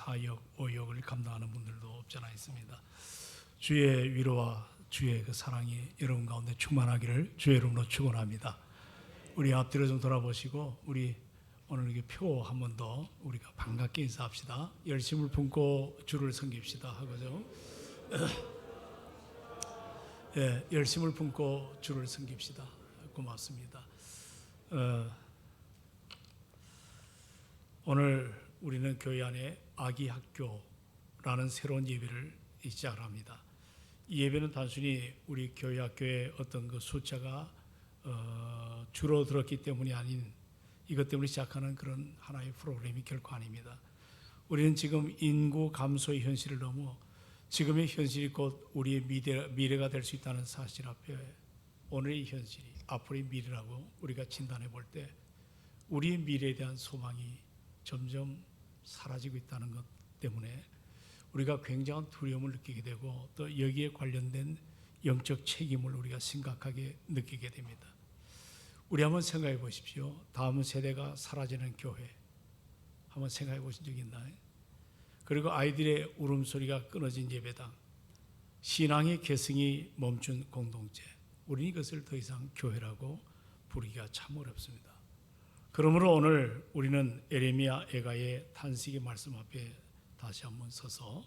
4역, 5역을 감당하는 분들도 없지 않아 있습니다. 주의 위로와 주의 그 사랑이 여러분 가운데 충만하기를 주의 이름으로 축원합니다. 우리 앞뒤로 좀 돌아보시고 우리 오늘 이게 표 한 번 더 우리가 반갑게 인사합시다. 열심을 품고 주를 섬깁시다 하고죠. 예, 열심을 품고 주를 섬깁시다. 고맙습니다. 오늘 우리는 교회 안에 아기 학교라는 새로운 예배를 시작합니다. 이 예배는 단순히 우리 교회 학교의 어떤 그 숫자가 줄어들었기 때문이 아닌 이것 때문에 시작하는 그런 하나의 프로그램이 결코 아닙니다. 우리는 지금 인구 감소의 현실을 넘어 지금의 현실이 곧 우리의 미래가 될 수 있다는 사실 앞에 오늘의 현실이 앞으로의 미래라고 우리가 진단해 볼 때 우리의 미래에 대한 소망이 점점 사라지고 있다는 것 때문에 우리가 굉장한 두려움을 느끼게 되고 또 여기에 관련된 영적 책임을 우리가 심각하게 느끼게 됩니다. 우리 한번 생각해 보십시오. 다음 세대가 사라지는 교회 한번 생각해 보신 적 있나요? 그리고 아이들의 울음소리가 끊어진 예배당, 신앙의 계승이 멈춘 공동체, 우리는 이것을 더 이상 교회라고 부르기가 참 어렵습니다. 그러므로 오늘 우리는 에레미야 애가의 탄식의 말씀 앞에 다시 한번 서서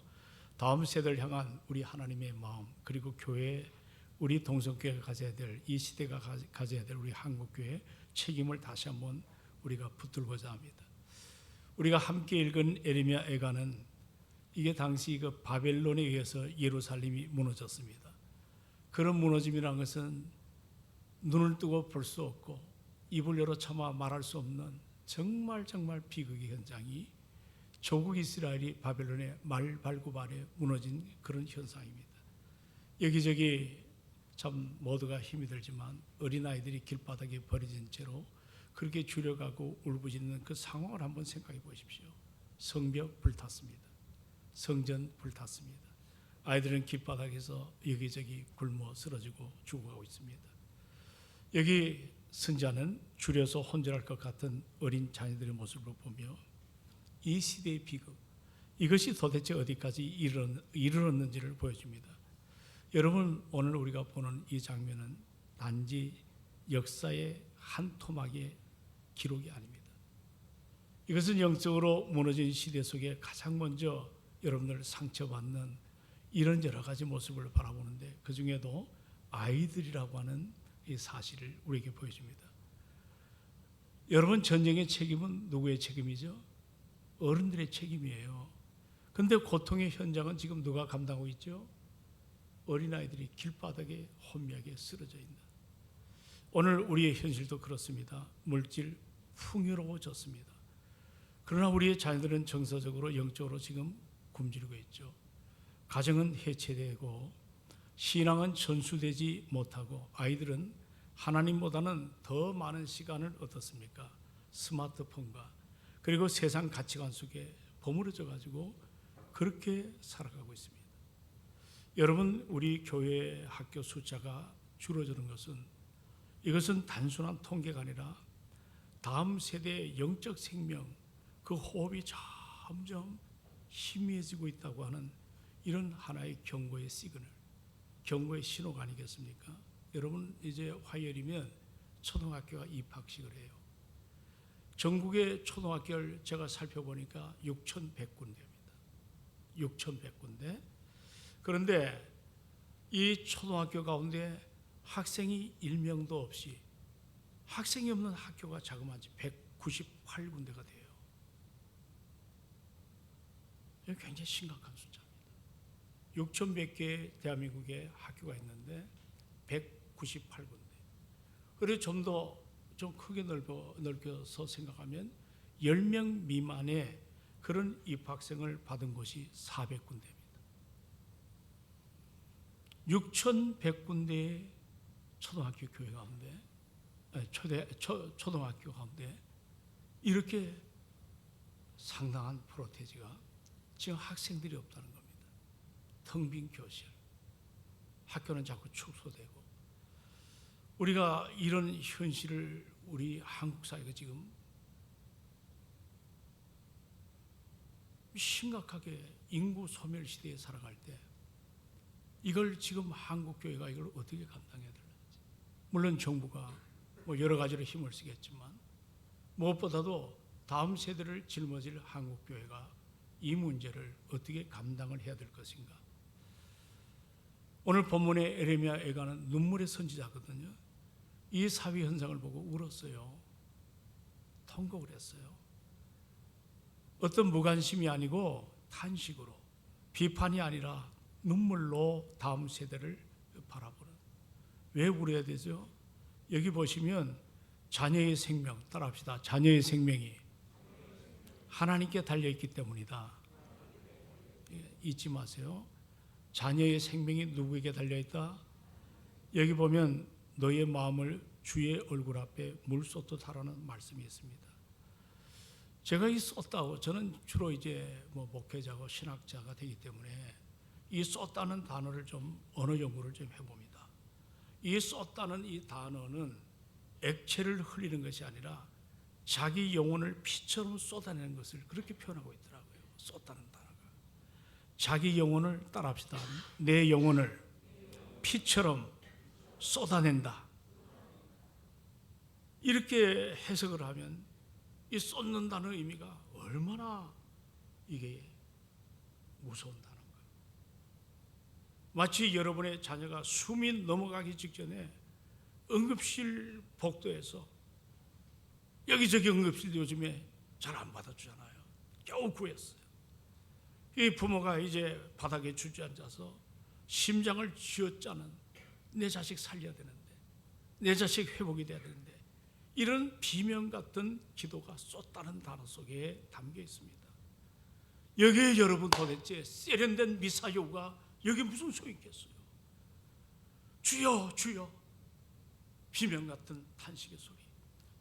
다음 세대를 향한 우리 하나님의 마음, 그리고 교회, 우리 동성교회가 가져야 될, 이 시대가 가져야 될 우리 한국교회의 책임을 다시 한번 우리가 붙들고자 합니다. 우리가 함께 읽은 에레미야 애가는 이게 당시 그 바벨론에 의해서 예루살렘이 무너졌습니다. 그런 무너짐이라는 것은 눈을 뜨고 볼 수 없고 입을 열어 차마 말할 수 없는 정말 비극의 현장이 조국 이스라엘이 바벨론의 말발굽 아래 무너진 그런 현상입니다. 여기저기 참 모두가 힘이 들지만 어린아이들이 길바닥에 버려진 채로 그렇게 줄여가고 울부짖는 그 상황을 한번 생각해 보십시오. 성벽 불탔습니다. 성전 불탔습니다. 아이들은 길바닥에서 여기저기 굶어 쓰러지고 죽어가고 있습니다. 여기 선지자는 줄여서 혼절할 것 같은 어린 자녀들의 모습을 보며 이 시대의 비극, 이것이 도대체 어디까지 이르렀는지를 보여줍니다. 여러분, 오늘 우리가 보는 이 장면은 단지 역사의 한 토막의 기록이 아닙니다. 이것은 영적으로 무너진 시대 속에 가장 먼저 여러분들 상처받는 이런 여러 가지 모습을 바라보는데 그 중에도 아이들이라고 하는 이 사실을 우리에게 보여줍니다. 여러분, 전쟁의 책임은 누구의 책임이죠? 어른들의 책임이에요. 그런데 고통의 현장은 지금 누가 감당하고 있죠? 어린아이들이 길바닥에 혼미하게 쓰러져 있는. 오늘 우리의 현실도 그렇습니다. 물질 풍요로워졌습니다. 그러나 우리의 자녀들은 정서적으로 영적으로 지금 굶주리고 있죠. 가정은 해체되고 신앙은 전수되지 못하고 아이들은 하나님보다는 더 많은 시간을 어떻습니까? 스마트폰과 그리고 세상 가치관 속에 버무려져 가지고 그렇게 살아가고 있습니다. 여러분, 우리 교회 학교 숫자가 줄어드는 것은 이것은 단순한 통계가 아니라 다음 세대의 영적 생명, 그 호흡이 점점 희미해지고 있다고 하는 이런 하나의 경고의 시그널, 경고의 신호가 아니겠습니까? 여러분, 이제 화요일이면 초등학교가 입학식을 해요. 전국의 초등학교를 제가 살펴보니까 6,100군데입니다. 6,100군데. 그런데 이 초등학교 가운데 학생이 1명도 없이 학생이 없는 학교가 자그마치 198군데가 돼요. 이게 굉장히 심각한 숫자입니다. 6,100개 대한민국에 학교가 있는데 198군데. 그리고 좀 크게 넓혀서 생각하면 10명 미만의 그런 입학생을 받은 곳이 400군데입니다. 6,100군데의 초등학교 교회 가운데, 초등학교 가운데 이렇게 상당한 프로테지가 지금 학생들이 없다는 겁니다. 텅 빈 교실, 학교는 자꾸 축소되고 우리가 이런 현실을 우리 한국 사회가 지금 심각하게 인구 소멸 시대에 살아갈 때 이걸 지금 한국 교회가 이걸 어떻게 감당해야 되는지. 물론 정부가 뭐 여러 가지로 힘을 쓰겠지만 무엇보다도 다음 세대를 짊어질 한국 교회가 이 문제를 어떻게 감당을 해야 될 것인가. 오늘 본문의 에레미야 애가는 눈물의 선지자거든요. 이 사회 현상을 보고 울었어요. 통곡을 했어요. 어떤 무관심이 아니고 탄식으로, 비판이 아니라 눈물로 다음 세대를 바라보는. 왜 울어야 되죠? 여기 보시면 자녀의 생명, 따라합시다. 자녀의 생명이 하나님께 달려있기 때문이다. 잊지 마세요. 자녀의 생명이 누구에게 달려있다? 여기 보면 너의 마음을 주의 얼굴 앞에 물 쏟듯 하라는 말씀이 있습니다. 제가 이 쏟다고, 저는 주로 이제 뭐 목회자고 신학자가 되기 때문에 이 쏟다는 단어를 좀 언어 연구를 좀 해봅니다. 이 쏟다는 이 단어는 액체를 흘리는 것이 아니라 자기 영혼을 피처럼 쏟아내는 것을 그렇게 표현하고 있더라고요. 쏟다는 단어가. 자기 영혼을, 따라합시다. 내 영혼을 피처럼 쏟아낸다. 이렇게 해석을 하면 이 쏟는다는 의미가 얼마나 이게 무서운 단어인가. 마치 여러분의 자녀가 숨이 넘어가기 직전에 응급실 복도에서, 여기저기 응급실 요즘에 잘 안 받아주잖아요. 겨우 구했어요. 이 부모가 이제 바닥에 주저앉아서 심장을 쥐어짜는, 내 자식 살려야 되는데, 내 자식 회복이 돼야 되는데, 이런 비명 같은 기도가 쏟다는 단어 속에 담겨 있습니다. 여기에 여러분 도대체 세련된 미사여가 여기 무슨 소용이 있겠어요? 주여 주여, 비명 같은 탄식의 소리,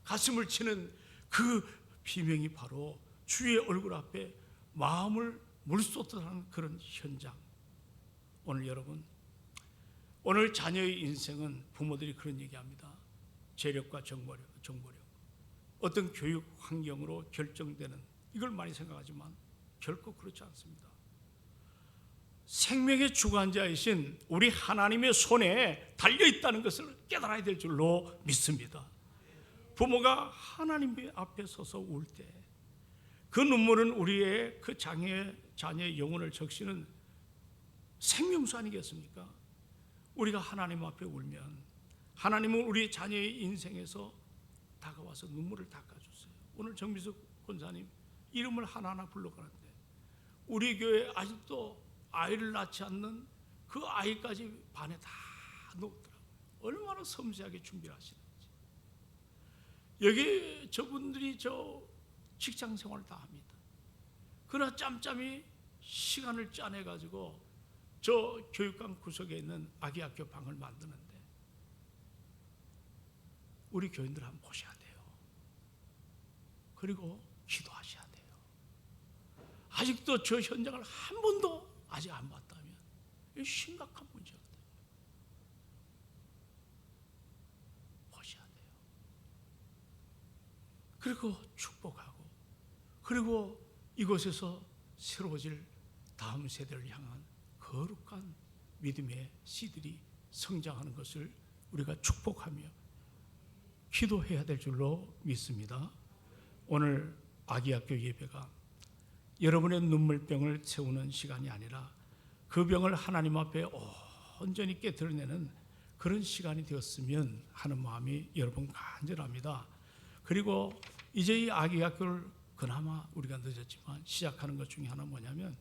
가슴을 치는 그 비명이 바로 주의 얼굴 앞에 마음을 물쏟듯 하는 그런 현장. 오늘 여러분, 오늘 자녀의 인생은 부모들이 그런 얘기합니다. 재력과 정보력, 어떤 교육 환경으로 결정되는, 이걸 많이 생각하지만 결코 그렇지 않습니다. 생명의 주관자이신 우리 하나님의 손에 달려있다는 것을 깨달아야 될 줄로 믿습니다. 부모가 하나님 앞에 서서 울 때 그 눈물은 우리의 그 자녀의 영혼을 적시는 생명수 아니겠습니까? 우리가 하나님 앞에 울면 하나님은 우리 자녀의 인생에서 다가와서 눈물을 닦아주세요. 오늘 정미숙 권사님 이름을 하나하나 불러가는데 우리 교회 아직도 아이를 낳지 않는 그 아이까지 반에 다 놓더라고요. 얼마나 섬세하게 준비를 하시는지. 여기 저분들이 저 직장 생활을 다 합니다. 그러나 짬짬이 시간을 짜내가지고 저 교육관 구석에 있는 아기 학교 방을 만드는데 우리 교인들 한번 보셔야 돼요. 그리고 기도하셔야 돼요. 아직도 저 현장을 한 번도 아직 안 봤다면 이 심각한 문제가 돼요. 보셔야 돼요. 그리고 축복하고, 그리고 이곳에서 새로워질 다음 세대를 향한 거룩한 믿음의 씨들이 성장하는 것을 우리가 축복하며 기도해야 될 줄로 믿습니다. 오늘 아기학교 예배가 여러분의 눈물병을 채우는 시간이 아니라 그 병을 하나님 앞에 온전히 깨트려내는 그런 시간이 되었으면 하는 마음이 여러분 간절합니다. 그리고 이제 이 아기학교를 그나마 우리가 늦었지만 시작하는 것 중에 하나 뭐냐면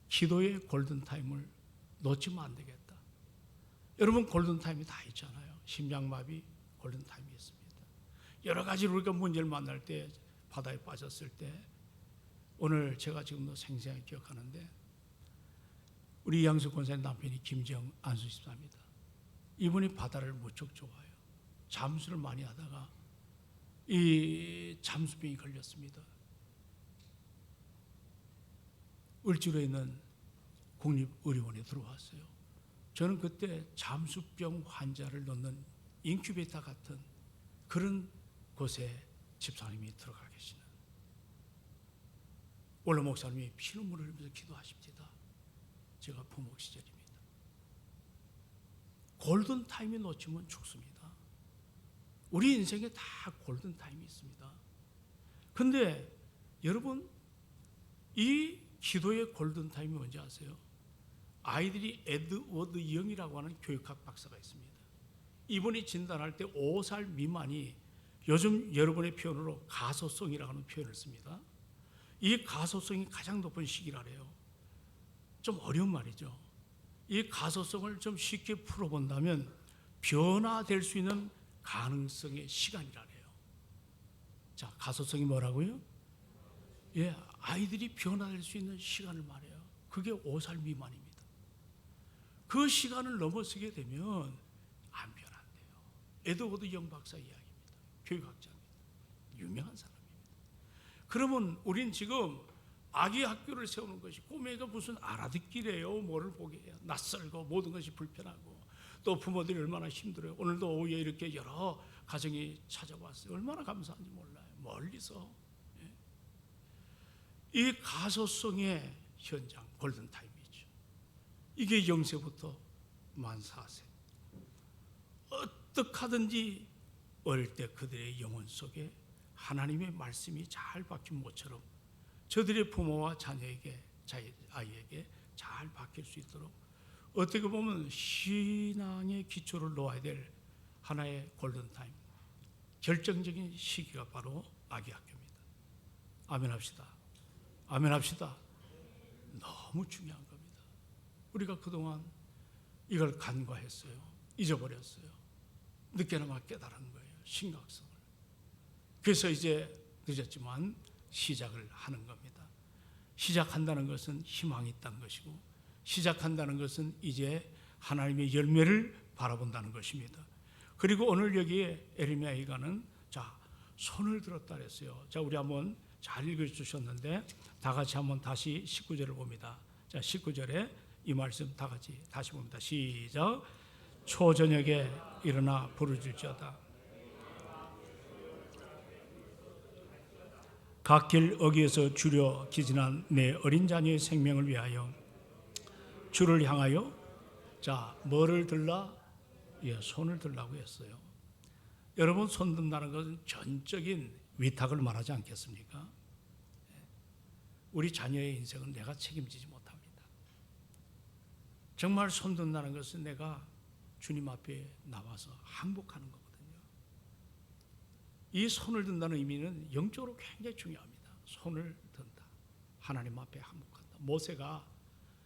기도의 골든타임을 놓치면 안 되겠다. 여러분 골든타임이 다 있잖아요. 심장마비 골든타임이 있습니다. 여러 가지 우리가 문제를 만날 때, 바다에 빠졌을 때, 오늘 제가 지금도 생생하게 기억하는데 우리 양수 권사님 남편이 김정 안수 집사입니다. 이분이 바다를 무척 좋아해요. 잠수를 많이 하다가 이 잠수병이 걸렸습니다. 을지로에 있는 국립의료원에 들어왔어요. 저는 그때 잠수병 환자를 넣는 인큐베이터 같은 그런 곳에 집사님이 들어가 계시는, 원로 목사님이 피눈물을 흘리면서 기도하십니다. 제가 부목 시절입니다. 골든 타임이 놓치면 죽습니다. 우리 인생에 다 골든 타임이 있습니다. 근데 여러분, 이 기도의 골든 타임이 뭔지 아세요? 아이들이 에드워드 영이라고 하는 교육학 박사가 있습니다. 이분이 진단할 때 5살 미만이 요즘 여러분의 표현으로 가소성이라고 하는 표현을 씁니다. 이 가소성이 가장 높은 시기라래요. 좀 어려운 말이죠. 이 가소성을 좀 쉽게 풀어본다면 변화될 수 있는 가능성의 시간이라래요. 자, 가소성이 뭐라고요? 예, 아이들이 변화될 수 있는 시간을 말해요. 그게 5살 미만입니다. 그 시간을 넘어서게 되면 안 변한대요. 에드워드 영 박사 이야기입니다. 교육학자입니다. 유명한 사람입니다. 그러면 우린 지금 아기 학교를 세우는 것이 꼬매가 무슨 알아듣기래요. 뭐를 보게 해요. 낯설고 모든 것이 불편하고 또 부모들이 얼마나 힘들어요. 오늘도 오후에 이렇게 여러 가정이 찾아왔어요. 얼마나 감사한지 몰라요. 멀리서. 이 가소성의 현장, 골든타임이죠. 이게 0세부터 만 4세. 어떻게 하든지 어릴 때 그들의 영혼 속에 하나님의 말씀이 잘 박힌 모처럼 저들의 부모와 자녀에게, 아이에게 잘 박힐 수 있도록 어떻게 보면 신앙의 기초를 놓아야 될 하나의 골든타임, 결정적인 시기가 바로 아기 학교입니다. 아멘 합시다. 아멘 합시다. 너무 중요한 겁니다. 우리가 그동안 이걸 간과했어요. 잊어버렸어요. 늦게나마 깨달은 거예요. 심각성을. 그래서 이제 늦었지만 시작을 하는 겁니다. 시작한다는 것은 희망이 있다는 것이고, 시작한다는 것은 이제 하나님의 열매를 바라본다는 것입니다. 그리고 오늘 여기에 에레미야가는 자, 손을 들었다 그랬어요. 자, 우리 한번 잘 읽어주셨는데 다 같이 한번 다시 19절을 봅니다. 자, 19절에 이 말씀 다 같이 다시 봅니다. 시작. 초저녁에 일어나 부르짖을지어다. 각 길 어귀에서 주려 기진한 내 어린 자녀의 생명을 위하여 주를 향하여, 자, 뭐를 들라? 예, 손을 들라고 했어요. 여러분, 손 든다는 것은 전적인 위탁을 말하지 않겠습니까? 우리 자녀의 인생은 내가 책임지지 못합니다. 정말 손 든다는 것은 내가 주님 앞에 나와서 항복하는 거거든요. 이 손을 든다는 의미는 영적으로 굉장히 중요합니다. 손을 든다. 하나님 앞에 항복한다. 모세가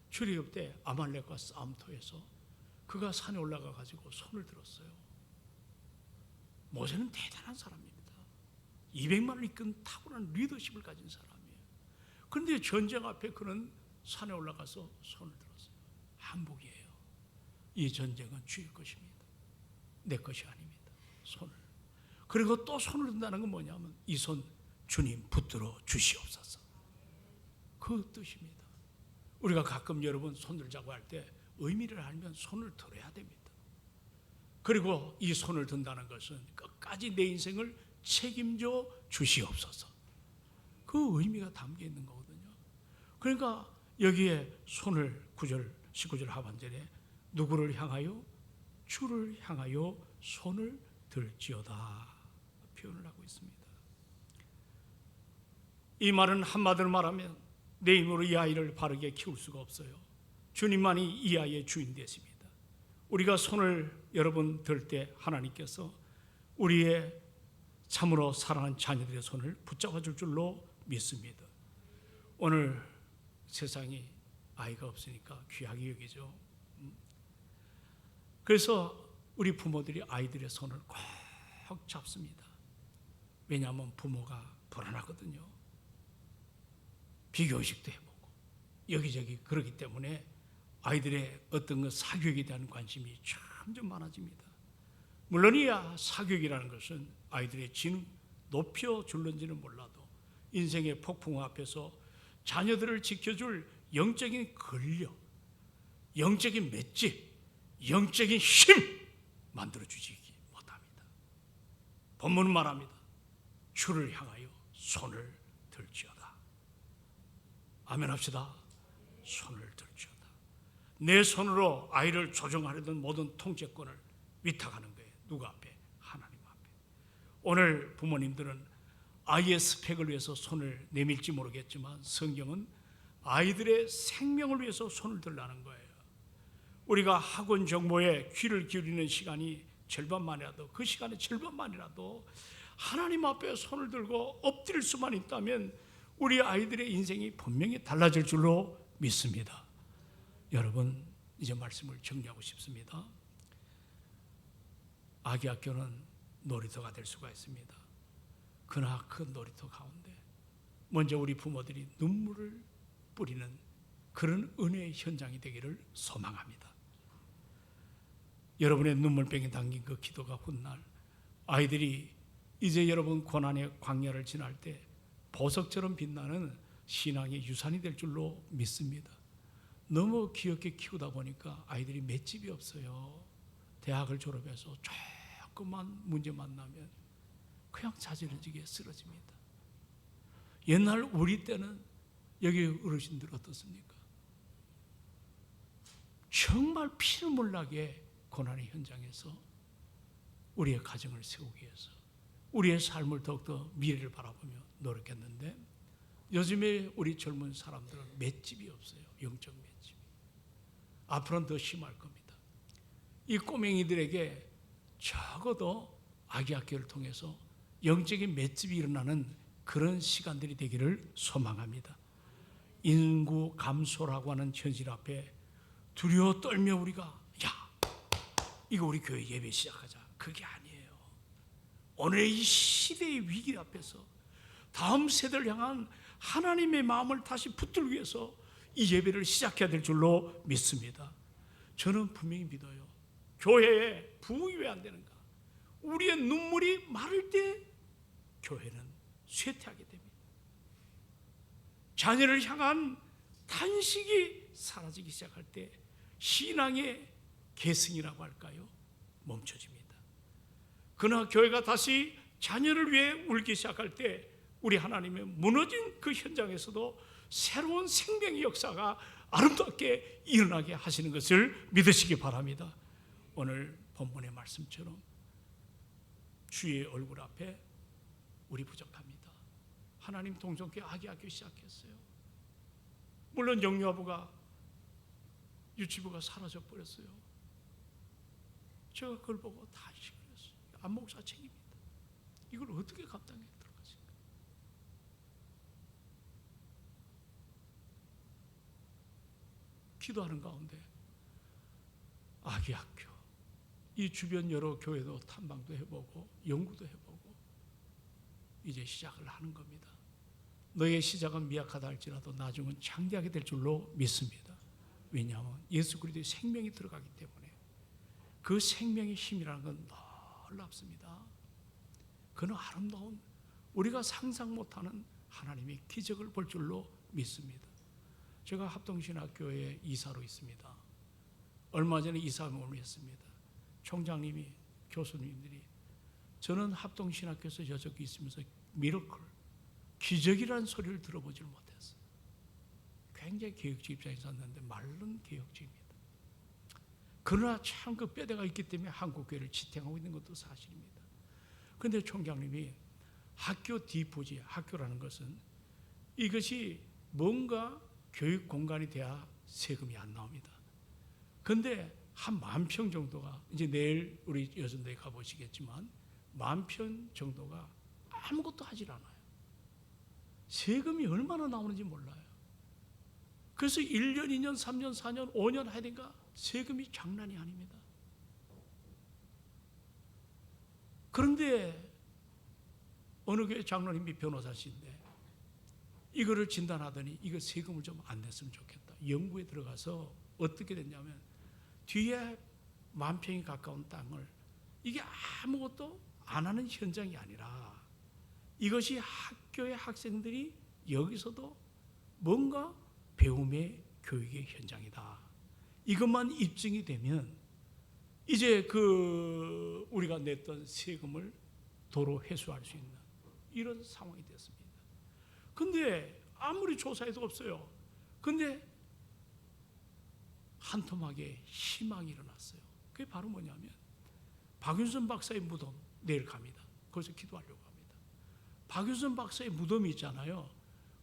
출애굽 때 아말렉과 싸움터에서 그가 산에 올라가 가지고 손을 들었어요. 모세는 대단한 사람입니다. 200만을 이끈 탁월한 리더십을 가진 사람이에요. 그런데 전쟁 앞에 그는 산에 올라가서 손을 들었어요. 항복이에요. 이 전쟁은 주의 것입니다. 내 것이 아닙니다. 손을. 그리고 또 손을 든다는 건 뭐냐면 이 손 주님 붙들어 주시옵소서. 그 뜻입니다. 우리가 가끔 여러분 손을 잡고 할 때 의미를 알면 손을 들어야 됩니다. 그리고 이 손을 든다는 것은 끝까지 내 인생을 책임져 주시옵소서. 그 의미가 담겨 있는 거거든요. 그러니까 여기에 손을 9절, 19절 하반절에 누구를 향하여? 주를 향하여 손을 들지어다 표현을 하고 있습니다. 이 말은 한마디로 말하면 내 힘으로 이 아이를 바르게 키울 수가 없어요. 주님만이 이 아이의 주인 되십니다. 우리가 손을 여러분 들 때 하나님께서 우리의 참으로 사랑하는 자녀들의 손을 붙잡아 줄 줄로 믿습니다. 오늘 세상이 아이가 없으니까 귀하게 여기죠. 그래서 우리 부모들이 아이들의 손을 꼭 잡습니다. 왜냐하면 부모가 불안하거든요. 비교식도 해보고 여기저기 그러기 때문에 아이들의 어떤 것 사교육에 대한 관심이 점점 많아집니다. 물론이야 사교육이라는 것은 아이들의 지능 높여줄는지는 몰라도 인생의 폭풍 앞에서 자녀들을 지켜줄 영적인 근력, 영적인 맷집, 영적인 힘 만들어주지 못합니다. 본문은 말합니다. 주를 향하여 손을 들지어다. 아멘합시다. 손을 들지어다. 내 손으로 아이를 조정하려던 모든 통제권을 위탁하는 거예요. 누구 앞에? 하나님 앞에. 오늘 부모님들은 아이의 스펙을 위해서 손을 내밀지 모르겠지만 성경은 아이들의 생명을 위해서 손을 들라는 거예요. 우리가 학원 정보에 귀를 기울이는 시간이 절반만이라도, 그 시간의 절반만이라도 하나님 앞에 손을 들고 엎드릴 수만 있다면 우리 아이들의 인생이 분명히 달라질 줄로 믿습니다. 여러분, 이제 말씀을 정리하고 싶습니다. 아기 학교는 놀이터가 될 수가 있습니다. 그러나 그 놀이터 가운데 먼저 우리 부모들이 눈물을 뿌리는 그런 은혜의 현장이 되기를 소망합니다. 여러분의 눈물병에 담긴 그 기도가 훗날 아이들이 이제 여러분 고난의 광야를 지날 때 보석처럼 빛나는 신앙의 유산이 될 줄로 믿습니다. 너무 귀엽게 키우다 보니까 아이들이 맷집이 없어요. 대학을 졸업해서 조금만 문제 만나면 그냥 자지러지게 쓰러집니다. 옛날 우리 때는 여기 어르신들 어떻습니까? 정말 피눈물 나게 고난의 현장에서 우리의 가정을 세우기 위해서 우리의 삶을 더욱더 미래를 바라보며 노력했는데 요즘에 우리 젊은 사람들은 맷집이 없어요. 영적 맷집이. 앞으로는 더 심할 겁니다. 이 꼬맹이들에게 적어도 아기 학교를 통해서 영적인 맷집이 일어나는 그런 시간들이 되기를 소망합니다. 인구 감소라고 하는 현실 앞에 두려워 떨며 우리가 야, 이거 우리 교회 예배 시작하자. 그게 아니에요. 오늘의 이 시대의 위기 앞에서 다음 세대를 향한 하나님의 마음을 다시 붙들기 위해서 이 예배를 시작해야 될 줄로 믿습니다. 저는 분명히 믿어요. 교회에 부흥이 왜 안 되는가? 우리의 눈물이 마를 때 교회는 쇠퇴하게 됩니다. 자녀를 향한 탄식이 사라지기 시작할 때 신앙의 계승이라고 할까요? 멈춰집니다. 그러나 교회가 다시 자녀를 위해 울기 시작할 때 우리 하나님의 무너진 그 현장에서도 새로운 생명의 역사가 아름답게 일어나게 하시는 것을 믿으시기 바랍니다. 오늘 본문의 말씀처럼 주의 얼굴 앞에 우리 부족합니다. 하나님 동성교회 아기 학교 시작했어요. 물론 영유아부가 유치부가 사라져 버렸어요. 제가 그걸 보고 탄식을 했어요. 안목사 책임이다. 이걸 어떻게 감당해 들어가실까? 기도하는 가운데 아기 학교, 이 주변 여러 교회도 탐방도 해보고 연구도 해보고 이제 시작을 하는 겁니다. 너의 시작은 미약하다 할지라도 나중은 창대하게 될 줄로 믿습니다. 왜냐하면 예수 그리스도의 생명이 들어가기 때문에 그 생명의 힘이라는 건 놀랍습니다. 그는 아름다운 우리가 상상 못하는 하나님의 기적을 볼 줄로 믿습니다. 제가 합동신학교에 이사로 있습니다. 얼마 전에 이사모임을 했습니다. 총장님이, 교수님들이 저는 합동신학교에서 여적이 있으면서 미러클, 기적이라는 소리를 들어보질 못했어요. 굉장히 개혁적 입장에 있었는데 마른 개혁적입니다. 그러나 참 그 뼈대가 있기 때문에 한국교회를 지탱하고 있는 것도 사실입니다. 그런데 총장님이 학교 디포지, 학교라는 것은 이것이 뭔가 교육 공간이 돼야 세금이 안 나옵니다. 그런데 한 10,000평 정도가 이제 내일 우리 여전대에 가보시겠지만 10,000평 정도가 아무것도 하질 않아요. 세금이 얼마나 나오는지 몰라요. 그래서 1년, 2년, 3년, 4년, 5년 해야 되니까 세금이 장난이 아닙니다. 그런데 어느 교회 장로님이 변호사신데 이거를 진단하더니 이거 세금을 좀 안 냈으면 좋겠다. 연구에 들어가서 어떻게 됐냐면 뒤에 10,000평이 가까운 땅을 이게 아무것도 안 하는 현장이 아니라 이것이 학교의 학생들이 여기서도 뭔가 배움의 교육의 현장이다. 이것만 입증이 되면 이제 그 우리가 냈던 세금을 도로 회수할 수 있는 이런 상황이 됐습니다. 근데 아무리 조사해도 없어요. 근데 한토막에 희망이 일어났어요. 그게 바로 뭐냐면 박윤선 박사의 무덤 내일 갑니다. 거기서 기도하려고 합니다. 박윤선 박사의 무덤이 있잖아요.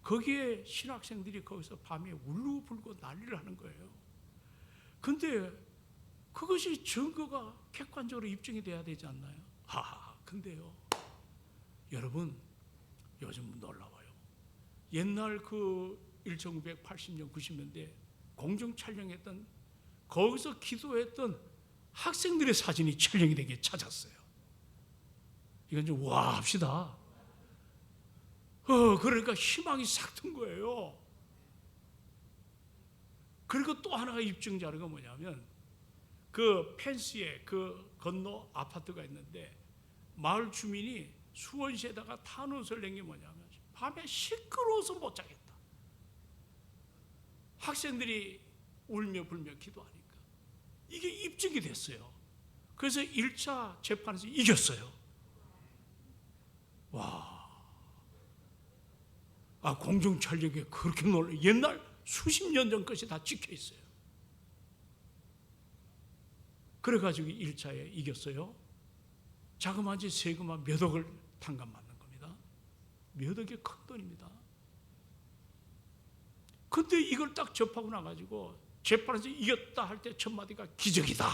거기에 신학생들이 거기서 밤에 울고불고 난리를 하는 거예요. 근데 그것이 증거가 객관적으로 입증이 돼야 되지 않나요? 근데요, 여러분, 요즘 놀라워요. 옛날 그 1980년, 90년대 공정 촬영했던, 거기서 기도했던 학생들의 사진이 촬영이 되게 찾았어요. 이건 좀 와 합시다. 그러니까 희망이 싹 튼 거예요. 그리고 또 하나가 입증 자료가 뭐냐면, 그 펜스에 그 건너 아파트가 있는데 마을 주민이 수원시에다가 탄원서를 낸 게 뭐냐면 밤에 시끄러워서 못 자겠다. 학생들이 울며 불며 기도하니까 이게 입증이 됐어요. 그래서 1차 재판에서 이겼어요. 와, 공정 촬영에 그렇게 놀라. 옛날 수십 년 전 것이 다 찍혀 있어요. 그래가지고 1차에 이겼어요. 자그마치 세금만 몇 억을 탕감받는 겁니다. 몇 억의 큰 돈입니다. 근데 이걸 딱 접하고 나가지고 재판에서 이겼다 할 때 첫 마디가 기적이다.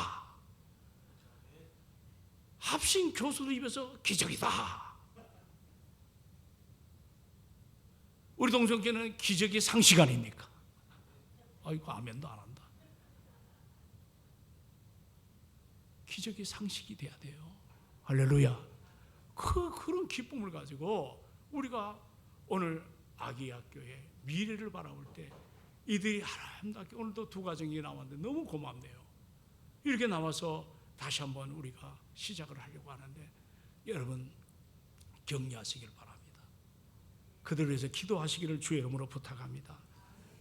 합신 교수들 입에서 기적이다. 우리 동성교는 기적이 상식 아닙니까? 아이고, 아멘도 안 한다. 기적이 상식이 돼야 돼요. 할렐루야. 그런 기쁨을 가지고 우리가 오늘 아기학교의 미래를 바라볼 때 이들이 아름답게, 오늘도 두 가정이 나왔는데 너무 고맙네요. 이렇게 나와서 다시 한번 우리가 시작을 하려고 하는데 여러분 격려하시길 바랍니다. 그들을 위해서 기도하시기를 주의 이름으로 부탁합니다.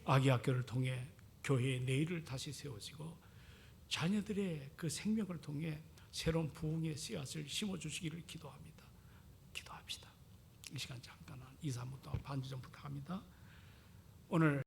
아기학교를 통해 교회의 내일을 다시 세우시고 자녀들의 그 생명을 통해 새로운 부흥의 씨앗을 심어주시기를 기도합니다. 기도합시다. 이 시간 잠깐 2, 3분 동안 반주 좀 부탁합니다. 오늘